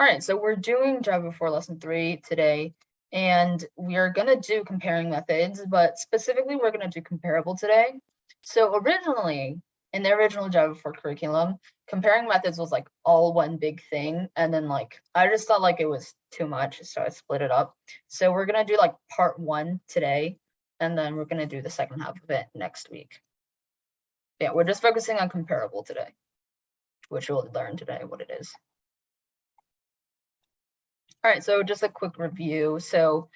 All right, so we're doing Java 4 lesson 3 today, and we are going to do comparing methods, but specifically we're going to do comparable today. So originally, in the original Java 4 curriculum, comparing methods was like all one big thing, and then like I just thought like it was too much, so I split it up. So we're going to do like part 1 today, and then we're going to do the second half of it next week. Yeah, we're just focusing on comparable today, which we'll learn today what it is. All right, so just a quick review. So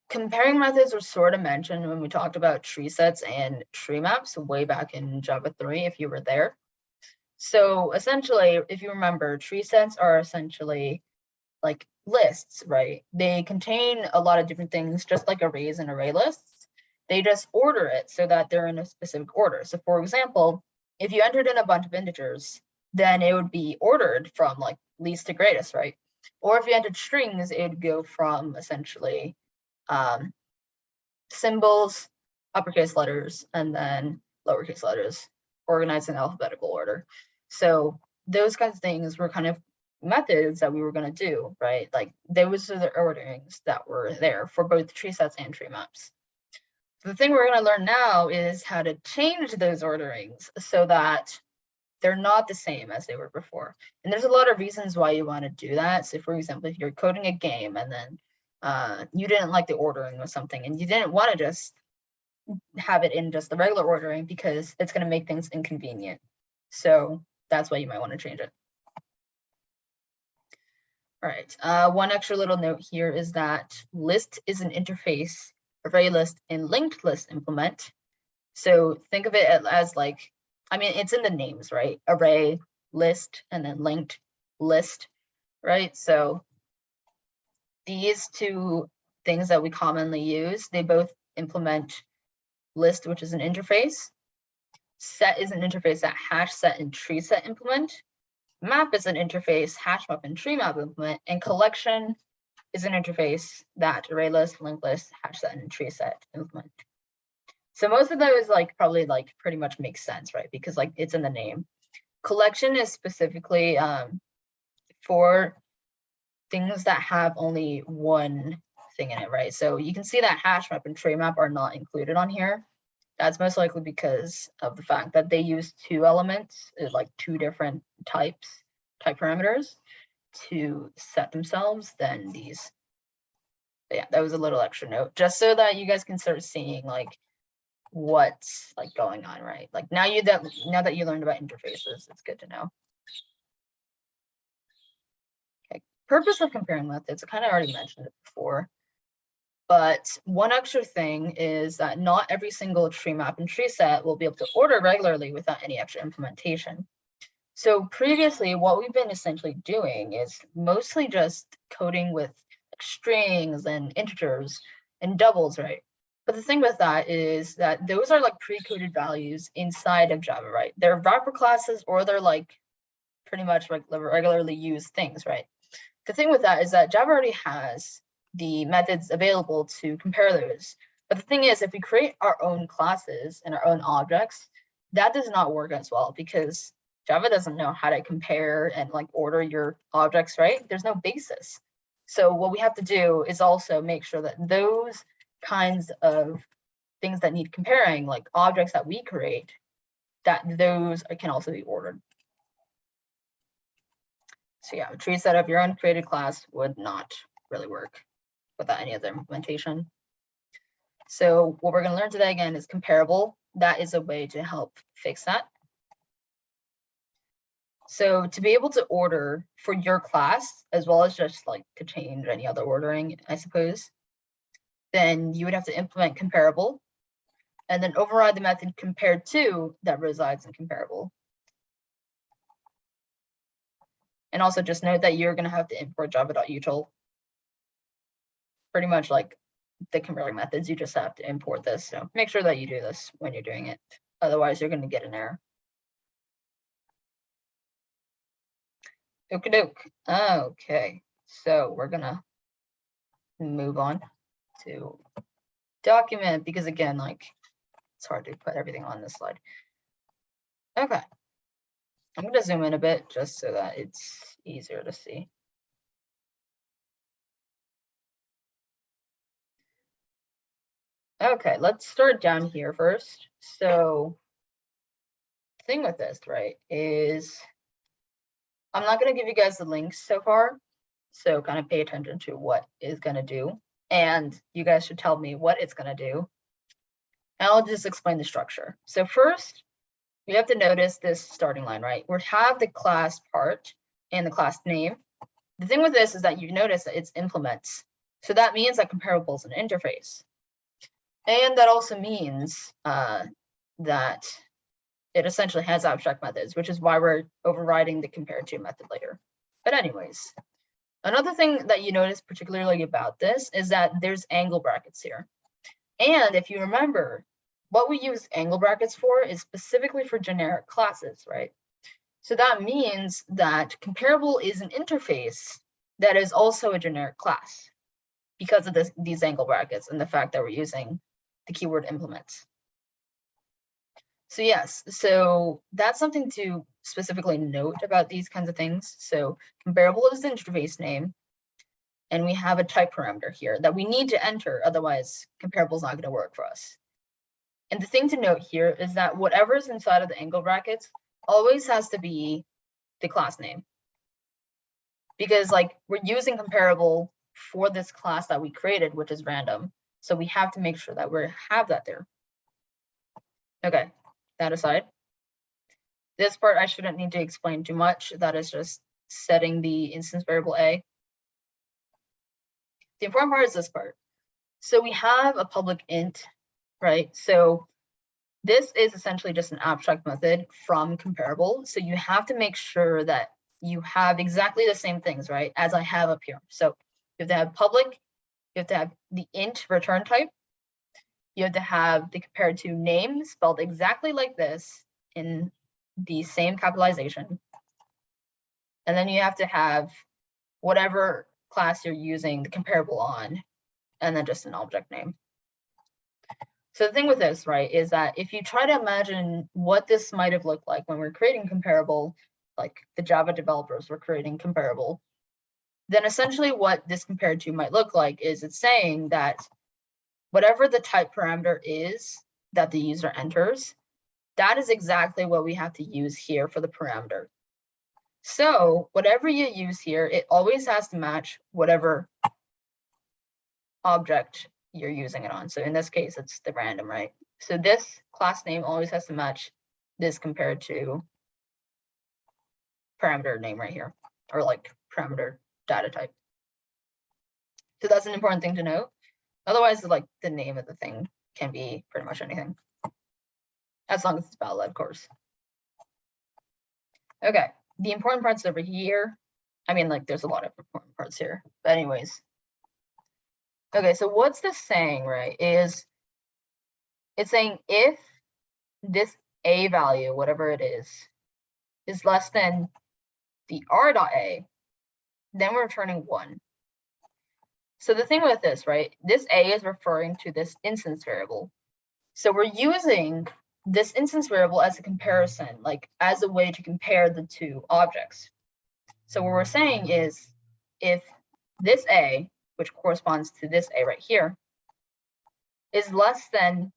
comparing methods were sort of mentioned when we talked about tree sets and tree maps way back in Java 3, if you were there. So essentially, if you remember, tree sets are essentially like lists, right? They contain a lot of different things, just like arrays and array lists. They just order it so that they're in a specific order. So for example, if you entered in a bunch of integers, then it would be ordered from like least to greatest, right? Or if you entered strings, it would go from essentially symbols, uppercase letters, and then lowercase letters, organized in alphabetical order. So those kinds of things were kind of methods that we were going to do, right? Like those are the orderings that were there for both tree sets and tree maps. So the thing we're going to learn now is how to change those orderings so that they're not the same as they were before. And there's a lot of reasons why you want to do that. So for example, if you're coding a game and then you didn't like the ordering of something and you didn't want to just have it in just the regular ordering because it's going to make things inconvenient. So that's why you might want to change it. All right, one extra little note here is that list is an interface array list and linked list implement. So think of it as like, I mean, it's in the names, right? Array, list, and then linked list, right? So these two things that we commonly use, they both implement list, which is an interface. Set is an interface that hash set and tree set implement. Map is an interface hash map and tree map implement. And collection is an interface that array list, linked list, hash set, and tree set implement. So most of those like probably like pretty much makes sense, right? Because like it's in the name. Collection is specifically for things that have only one thing in it, right? So you can see that hash map and tree map are not included on here. That's most likely because of the fact that they use two elements, like two different type parameters to set themselves than these. But yeah, that was a little extra note, just so that you guys can start seeing like what's like going on, right? Like now that you learned about interfaces, it's good to know. Okay, purpose of comparing methods, I kind of already mentioned it before. But one extra thing is that not every single tree map and tree set will be able to order regularly without any extra implementation. So previously, what we've been essentially doing is mostly just coding with strings and integers and doubles, right? But the thing with that is that those are like pre-coded values inside of Java, right? They're wrapper classes or they're like pretty much like regularly used things, right? The thing with that is that Java already has the methods available to compare those. But the thing is, if we create our own classes and our own objects, that does not work as well because Java doesn't know how to compare and like order your objects, right? There's no basis. So what we have to do is also make sure that those kinds of things that need comparing, like objects that we create, that those can also be ordered. So yeah, a tree set of your own created class would not really work without any other implementation. So what we're going to learn today again is comparable. That is a way to help fix that. So to be able to order for your class, as well as just like to change any other ordering, I suppose, then you would have to implement comparable and then override the method compared to that resides in comparable. And also just note that you're going to have to import java.util. Pretty much like the comparing methods, you just have to import this. So make sure that you do this when you're doing it. Otherwise, you're going to get an error. Okie doke. Okay, so we're going to move on to document because again, like it's hard to put everything on this slide. Okay, I'm going to zoom in a bit just so that it's easier to see. Okay, let's start down here first. So the thing with this, right, is I'm not going to give you guys the links so far. So kind of pay attention to what it's going to do. And you guys should tell me what it's going to do. And I'll just explain the structure. So first, you have to notice this starting line, right? We have the class part and the class name. The thing with this is that you notice that it's implements. So that means that comparable is an interface. And that also means that it essentially has abstract methods, which is why we're overriding the compare to method later. But anyways, another thing that you notice particularly about this is that there's angle brackets here. And if you remember, what we use angle brackets for is specifically for generic classes, right? So that means that comparable is an interface that is also a generic class because of these angle brackets and the fact that we're using the keyword implements. So yes, so that's something to specifically note about these kinds of things. So comparable is the interface name, and we have a type parameter here that we need to enter, otherwise comparable is not going to work for us. And the thing to note here is that whatever is inside of the angle brackets always has to be the class name. Because like we're using comparable for this class that we created, which is random. So we have to make sure that we have that there. Okay, that aside. This part I shouldn't need to explain too much. That is just setting the instance variable A. The important part is this part. So we have a public int, right? So this is essentially just an abstract method from comparable. So you have to make sure that you have exactly the same things, right, as I have up here. So you have to have public, you have to have the int return type, you have to have the compared to name spelled exactly like this in the same capitalization. And then you have to have whatever class you're using the comparable on, and then just an object name. So the thing with this, right, is that if you try to imagine what this might have looked like when we're creating comparable, like the Java developers were creating comparable, then essentially what this compared to might look like is it's saying that whatever the type parameter is that the user enters, that is exactly what we have to use here for the parameter. So whatever you use here, it always has to match whatever object you're using it on. So in this case, it's the random, right? So this class name always has to match this compared to parameter name right here, or like parameter data type. So that's an important thing to note. Otherwise, like the name of the thing can be pretty much anything, as long as it's valid, of course. Okay, the important parts over here. I mean, like there's a lot of important parts here, but anyways. Okay, so what's this saying, right, is it's saying if this A value, whatever it is less than the r.a, then we're returning 1. So the thing with this, right, this A is referring to this instance variable. So we're using this instance variable as a comparison, like as a way to compare the two objects. So what we're saying is if this A, which corresponds to this A right here, is less than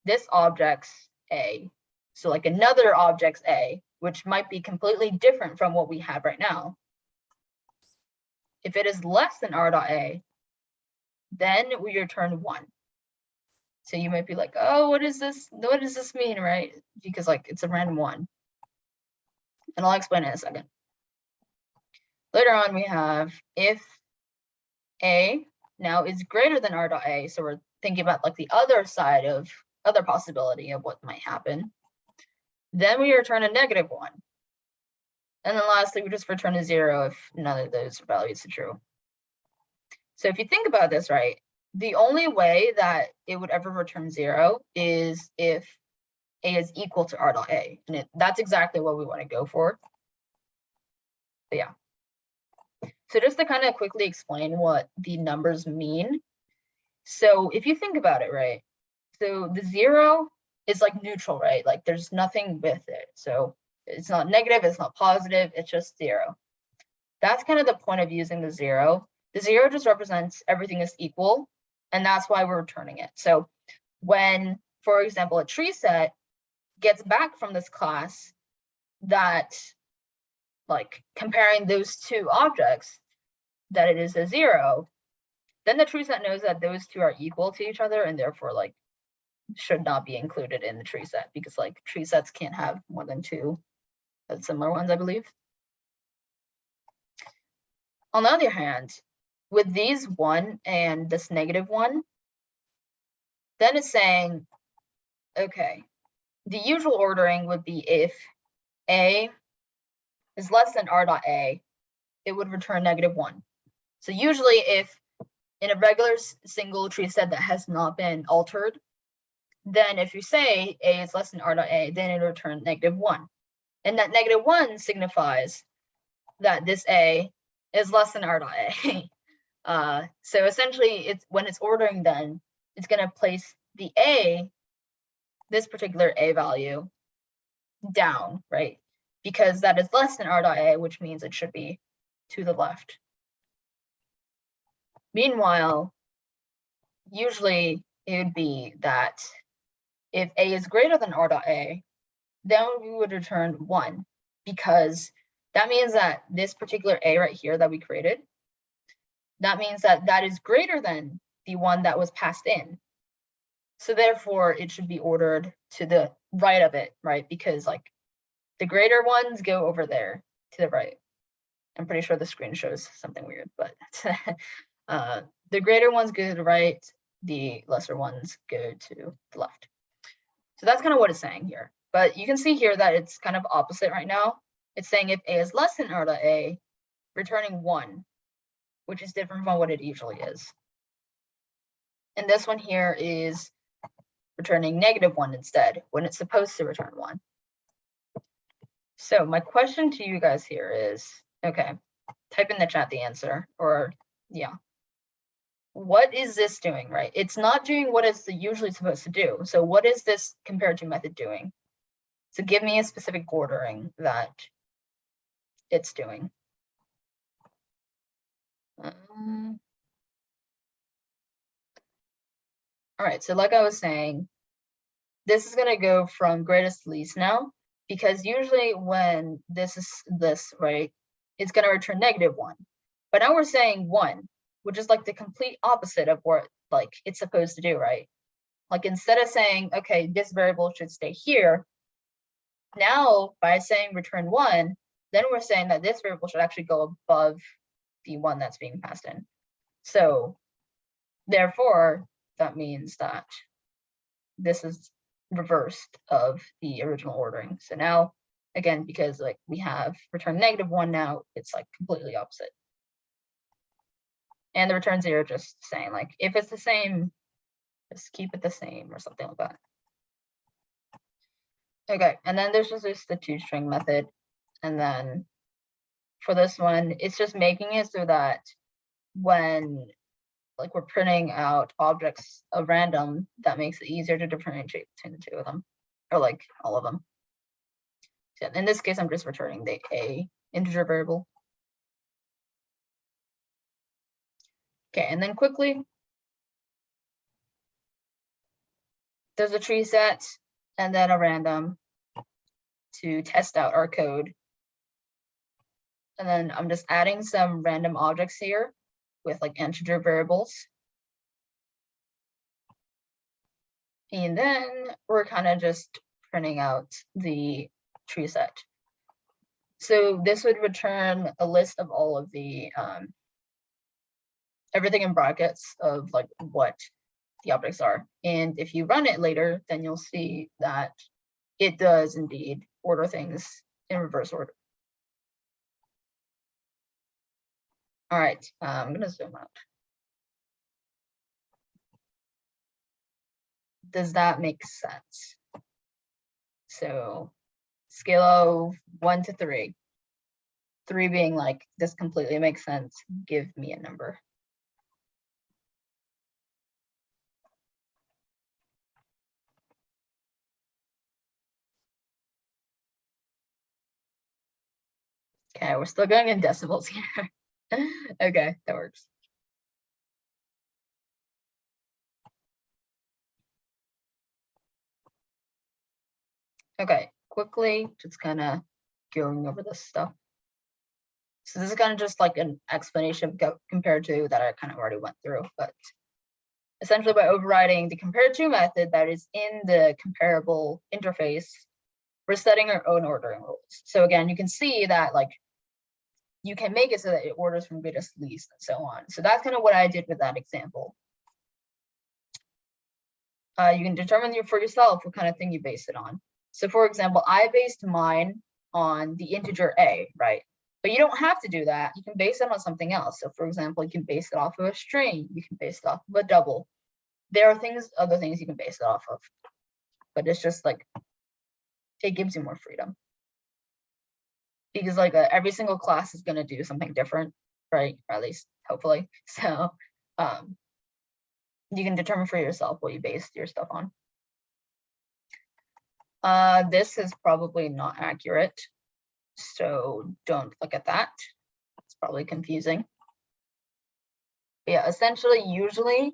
this object's A, so like another object's A, which might be completely different from what we have right now. If it is less than r.a, then we return 1. So you might be like, oh, what is this? What does this mean, right? Because like it's a random 1. And I'll explain it in a second. Later on, we have if A now is greater than r.a, so we're thinking about like the other side of other possibility of what might happen. Then we return a -1. And then lastly, we just return a 0 if none of those values are true. So if you think about this, right, the only way that it would ever return 0 is if A is equal to r.a. And that's exactly what we want to go for. But yeah. So just to kind of quickly explain what the numbers mean. So if you think about it, right, so the 0 is like neutral, right? Like there's nothing with it. So it's not negative, it's not positive, it's just 0. That's kind of the point of using the 0. The 0 just represents everything is equal. And that's why we're returning it. So when, for example, a tree set gets back from this class that, like, comparing those two objects, that it is a 0, then the tree set knows that those two are equal to each other and therefore like should not be included in the tree set, because like tree sets can't have more than two similar ones, I believe. On the other hand, with these 1 and this -1, then it's saying, okay, the usual ordering would be if A is less than R dot A, it would return -1. So usually if in a regular single tree set that has not been altered, then if you say A is less than R dot A, then it will return -1. And that -1 signifies that this A is less than R dot A. So essentially, it's when it's ordering, then it's going to place the A, this particular A value, down, right? Because that is less than R dot A, which means it should be to the left. Meanwhile, usually it would be that if A is greater than R dot A, then we would return 1, because that means that this particular A right here that we created, that means that that is greater than the one that was passed in. So therefore, it should be ordered to the right of it, right? Because like the greater ones go over there to the right. I'm pretty sure the screen shows something weird, but the greater ones go to the right, the lesser ones go to the left. So that's kind of what it's saying here. But you can see here that it's kind of opposite right now. It's saying if A is less than R dot A, returning 1, which is different from what it usually is. And this one here is returning -1 instead, when it's supposed to return 1. So my question to you guys here is, okay, type in the chat the answer, or yeah. What is this doing, right? It's not doing what it's usually supposed to do. So what is this comparative method doing? So give me a specific ordering that it's doing. All right, so like I was saying, this is going to go from greatest to least now, because usually when this is this, right, it's going to return -1. But now we're saying 1, which is like the complete opposite of what like it's supposed to do, right? Like instead of saying, okay, this variable should stay here, now by saying return 1, then we're saying that this variable should actually go above the one that's being passed in. So therefore, that means that this is reversed of the original ordering. So now, again, because like we have return -1 now, it's like completely opposite. And the return 0 just saying like, if it's the same, just keep it the same or something like that. Okay, and then there's just the toString method. And then for this one, it's just making it so that when like we're printing out objects of random, that makes it easier to differentiate between the two of them, or like all of them. So in this case, I'm just returning the A integer variable. Okay, and then quickly, there's a tree set and then a random to test out our code. And then I'm just adding some random objects here with like integer variables. And then we're kind of just printing out the tree set. So this would return a list of all of the everything in brackets of like what the objects are. And if you run it later, then you'll see that it does indeed order things in reverse order. All right, I'm gonna zoom out. Does that make sense? So scale of 1 to 3. 3 being like, this completely makes sense. Give me a number. Okay, we're still going in decimals here. Okay, that works. Okay, quickly, just kind of going over this stuff. So this is kind of just like an explanation compared to that I kind of already went through, but essentially by overriding the compare to method that is in the comparable interface, we're setting our own ordering rules. So again, you can see that like you can make it so that it orders from greatest to least and so on. So that's kind of what I did with that example. You can determine for yourself what kind of thing you base it on. So for example, I based mine on the integer a, right? But you don't have to do that. You can base it on something else. So for example, you can base it off of a string. You can base it off of a double. There are other things you can base it off of, but it's just like, it gives you more freedom. Because like every single class is going to do something different, right? Or at least hopefully. So you can determine for yourself what you base your stuff on. This is probably not accurate, so don't look at that. It's probably confusing. But yeah, essentially, usually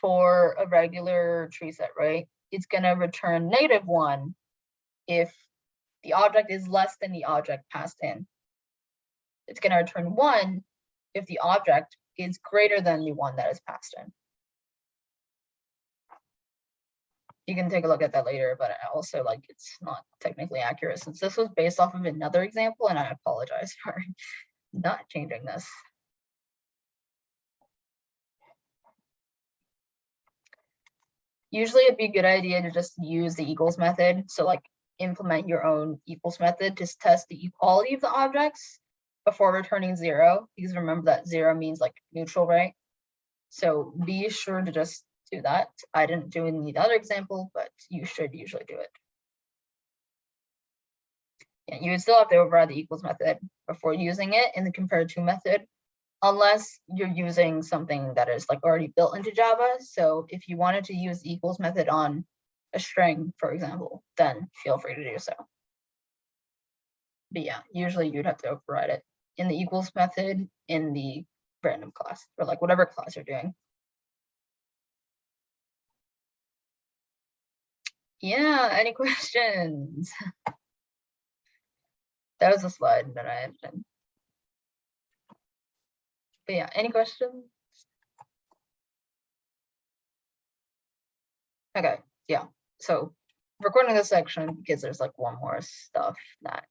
for a regular tree set, right, it's going to return -1 if the object is less than the object passed in. It's going to return 1 if the object is greater than the one that is passed in. You can take a look at that later, but also like it's not technically accurate since this was based off of another example, and I apologize for not changing this. Usually it'd be a good idea to just use the equals method. So like implement your own equals method to test the equality of the objects before returning 0, because remember that 0 means like neutral, right? So be sure to just do that. I didn't do it in the other example, but you should usually do it. Yeah, you would still have to override the equals method before using it in the compare to method, unless you're using something that is like already built into Java. So if you wanted to use the equals method on a string, for example, then feel free to do so. But yeah, usually you'd have to override it in the equals method in the random class, or like whatever class you're doing. Yeah, any questions? That was a slide that I added. But yeah, any questions? Okay, yeah. So recording this section because there's like one more stuff that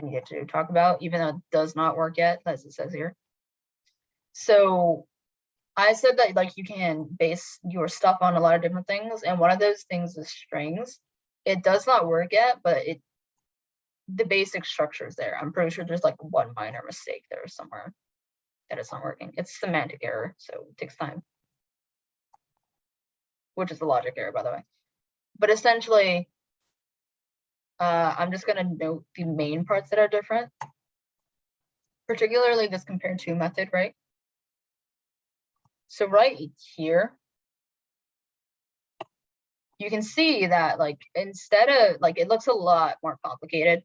I needed to talk about, even though it does not work yet, as it says here. So I said that like you can base your stuff on a lot of different things, and one of those things is strings. It does not work yet, but the basic structure is there. I'm pretty sure there's like one minor mistake there somewhere that it's not working. It's semantic error, so it takes time, which is a logic error, by the way. But essentially, I'm just going to note the main parts that are different, particularly this compare to method, right? So right here, you can see that like instead of like it looks a lot more complicated.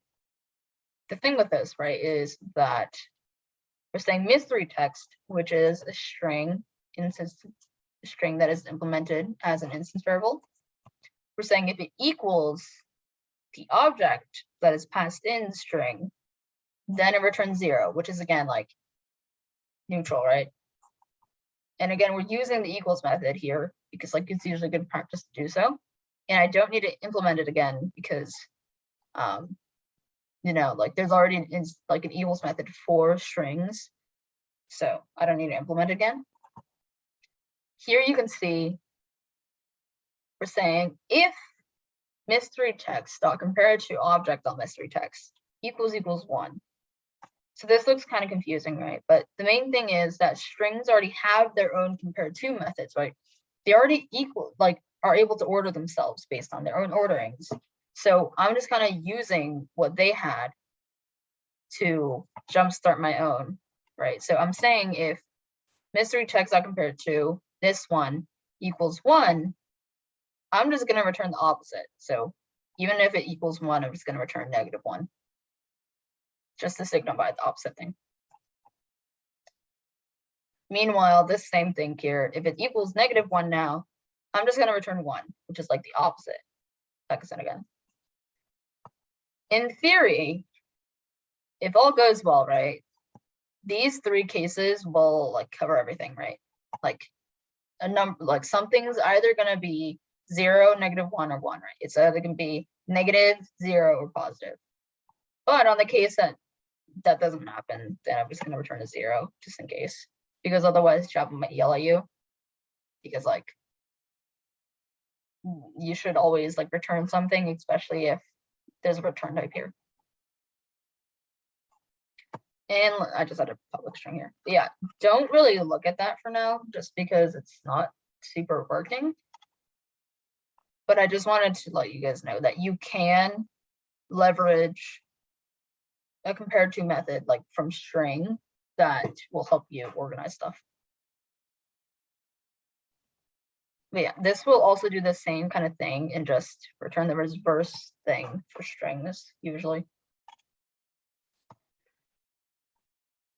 The thing with this, right, is that we're saying mystery text, which is a string that is implemented as an instance variable. We're saying if it equals the object that is passed in string, then it returns 0, which is again like neutral, right? And again, we're using the equals method here because like it's usually good practice to do so. And I don't need to implement it again because you know, like there's already an equals method for strings. So I don't need to implement it again. Here you can see we're saying if mystery text dot compare to object dot mystery text equals 1. So this looks kind of confusing, right? But the main thing is that strings already have their own compare to methods, right? They already are able to order themselves based on their own orderings. So I'm just kind of using what they had to jumpstart my own, right? So I'm saying if mystery text dot compare to this one equals 1, I'm just going to return the opposite. So even if it equals 1, I'm just going to return -1, just to signify the opposite thing. Meanwhile, this same thing here, if it equals -1 now, I'm just going to return 1, which is like the opposite. Like I said again. in theory, if all goes well, right, these 3 cases will like cover everything, right? Like a number, like something's either gonna be 0, -1, or 1, right? It's either gonna be negative, 0, or positive. But on the case that doesn't happen, then I'm just gonna return a 0 just in case, because otherwise Java might yell at you, because like you should always like return something, especially if there's a return type here. And I just had a public string here. But yeah, don't really look at that for now, just because it's not super working. But I just wanted to let you guys know that you can leverage a compared to method like from string that will help you organize stuff. But yeah, this will also do the same kind of thing and just return the reverse thing for strings usually.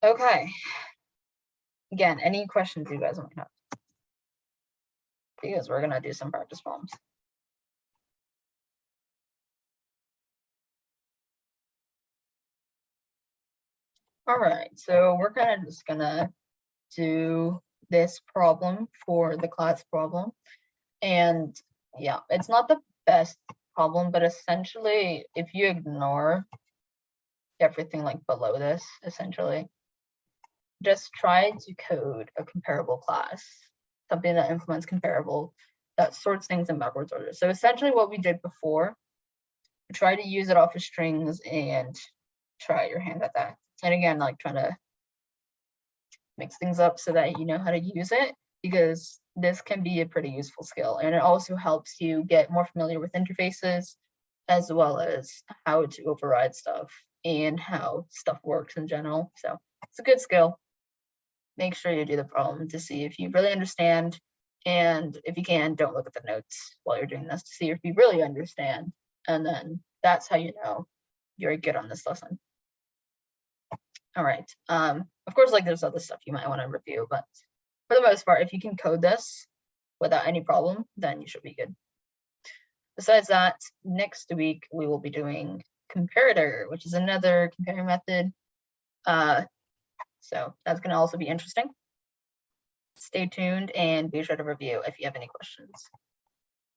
Okay. Again, any questions you guys might have? Because we're gonna do some practice problems. All right, so we're kind of just gonna do this problem for the class problem. And yeah, it's not the best problem, but essentially if you ignore everything like below this, essentially, just try to code a comparable class, something that implements comparable, that sorts things in backwards order. So essentially what we did before, try to use it off of strings and try your hand at that. And again, like trying to mix things up so that you know how to use it, because this can be a pretty useful skill. And it also helps you get more familiar with interfaces, as well as how to override stuff and how stuff works in general. So it's a good skill. Make sure you do the problem to see if you really understand. And if you can, don't look at the notes while you're doing this to see if you really understand. And then that's how you know you're good on this lesson. All right. Of course, like there's other stuff you might want to review, but for the most part, if you can code this without any problem, then you should be good. Besides that, next week we will be doing comparator, which is another comparing method. So that's going to also be interesting. Stay tuned and be sure to review if you have any questions.